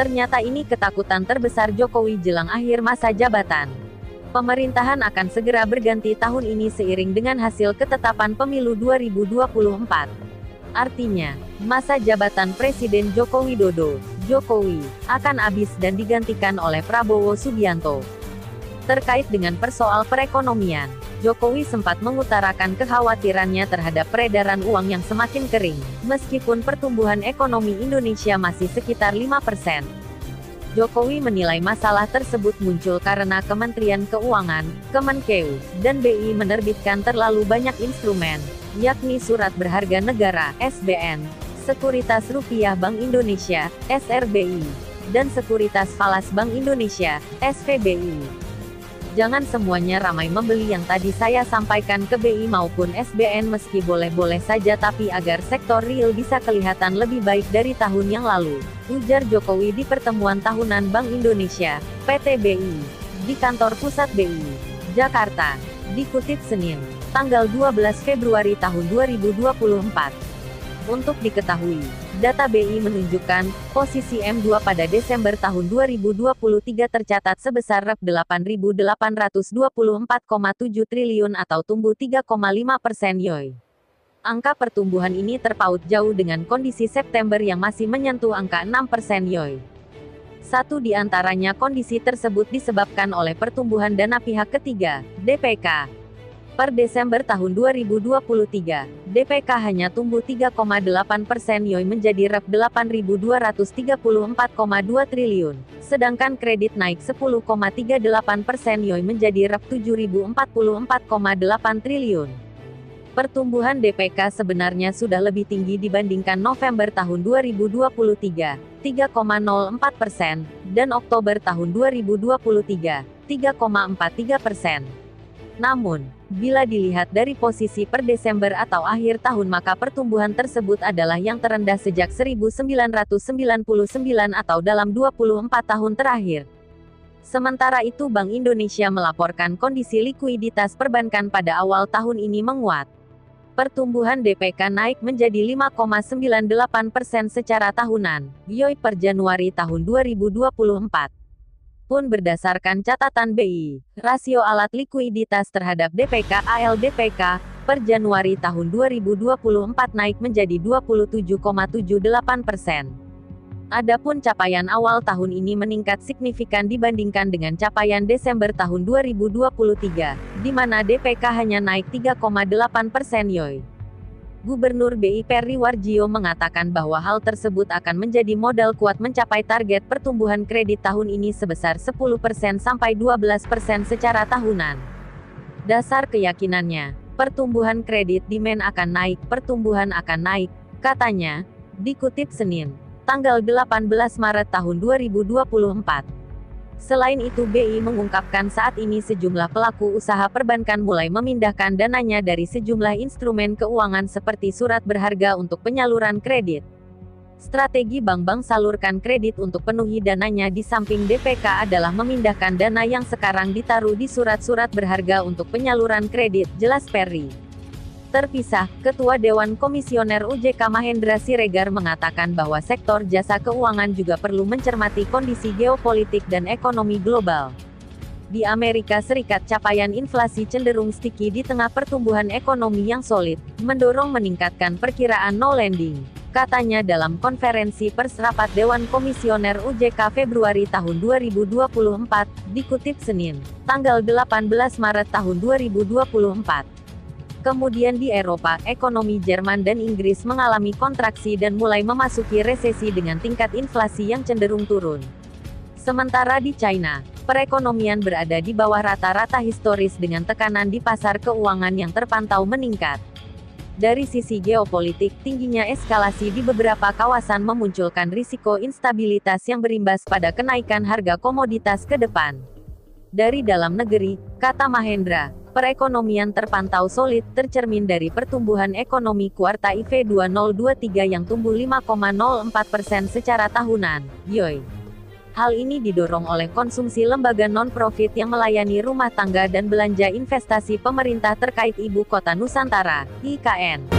Ternyata ini ketakutan terbesar Jokowi jelang akhir masa jabatan. Pemerintahan akan segera berganti tahun ini seiring dengan hasil ketetapan pemilu 2024. Artinya, masa jabatan Presiden Joko Widodo, Jokowi, akan habis dan digantikan oleh Prabowo Subianto. Terkait dengan persoal perekonomian, Jokowi sempat mengutarakan kekhawatirannya terhadap peredaran uang yang semakin kering, meskipun pertumbuhan ekonomi Indonesia masih sekitar 5%. Jokowi menilai masalah tersebut muncul karena Kementerian Keuangan, Kemenkeu, dan BI menerbitkan terlalu banyak instrumen, yakni Surat Berharga Negara, SBN, Sekuritas Rupiah Bank Indonesia, SRBI, dan Sekuritas Falas Bank Indonesia, SVBI. Jangan semuanya ramai membeli yang tadi saya sampaikan ke BI maupun SBN meski boleh-boleh saja tapi agar sektor real bisa kelihatan lebih baik dari tahun yang lalu, ujar Jokowi di pertemuan tahunan Bank Indonesia, PT BI, di kantor pusat BI, Jakarta. Dikutip Senin, tanggal 12 Februari tahun 2024. Untuk diketahui, data BI menunjukkan, posisi M2 pada Desember tahun 2023 tercatat sebesar Rp8.824,7 triliun atau tumbuh 3,5% YoY. Angka pertumbuhan ini terpaut jauh dengan kondisi September yang masih menyentuh angka 6% YoY. Satu di antaranya kondisi tersebut disebabkan oleh pertumbuhan dana pihak ketiga, DPK. Per Desember tahun 2023, DPK hanya tumbuh 3,8% YoY menjadi Rp8.234,2 triliun, sedangkan kredit naik 10,38% YoY menjadi Rp7.044,8 triliun. Pertumbuhan DPK sebenarnya sudah lebih tinggi dibandingkan November tahun 2023, 3,04%, dan Oktober tahun 2023, 3,43%. Namun, bila dilihat dari posisi per Desember atau akhir tahun maka pertumbuhan tersebut adalah yang terendah sejak 1999 atau dalam 24 tahun terakhir. Sementara itu Bank Indonesia melaporkan kondisi likuiditas perbankan pada awal tahun ini menguat. Pertumbuhan DPK naik menjadi 5,98% secara tahunan, YoY per Januari tahun 2024. Pun berdasarkan catatan BI, rasio alat likuiditas terhadap DPK ALDPK, per Januari tahun 2024 naik menjadi 27,78%. Adapun capaian awal tahun ini meningkat signifikan dibandingkan dengan capaian Desember tahun 2023, di mana DPK hanya naik 3,8% YoY. Gubernur BI Peri Warjio mengatakan bahwa hal tersebut akan menjadi modal kuat mencapai target pertumbuhan kredit tahun ini sebesar 10% sampai 12% secara tahunan. Dasar keyakinannya, pertumbuhan kredit demand akan naik, pertumbuhan akan naik, katanya, dikutip Senin, tanggal 18 Maret tahun 2024. Selain itu BI mengungkapkan saat ini sejumlah pelaku usaha perbankan mulai memindahkan dananya dari sejumlah instrumen keuangan seperti surat berharga untuk penyaluran kredit. Strategi bank-bank salurkan kredit untuk penuhi dananya di samping DPK adalah memindahkan dana yang sekarang ditaruh di surat-surat berharga untuk penyaluran kredit, jelas Peri. Terpisah, Ketua Dewan Komisioner OJK Mahendra Siregar mengatakan bahwa sektor jasa keuangan juga perlu mencermati kondisi geopolitik dan ekonomi global. Di Amerika Serikat capaian inflasi cenderung sticky di tengah pertumbuhan ekonomi yang solid, mendorong meningkatkan perkiraan no landing, katanya dalam konferensi pers rapat Dewan Komisioner OJK Februari tahun 2024, dikutip Senin, tanggal 18 Maret tahun 2024. Kemudian di Eropa, ekonomi Jerman dan Inggris mengalami kontraksi dan mulai memasuki resesi dengan tingkat inflasi yang cenderung turun. Sementara di China, perekonomian berada di bawah rata-rata historis dengan tekanan di pasar keuangan yang terpantau meningkat. Dari sisi geopolitik, tingginya eskalasi di beberapa kawasan memunculkan risiko instabilitas yang berimbas pada kenaikan harga komoditas ke depan. Dari dalam negeri, kata Mahendra, perekonomian terpantau solid, tercermin dari pertumbuhan ekonomi kuartal IV 2023 yang tumbuh 5,04% secara tahunan, YoY. Hal ini didorong oleh konsumsi lembaga non-profit yang melayani rumah tangga dan belanja investasi pemerintah terkait Ibu Kota Nusantara, IKN.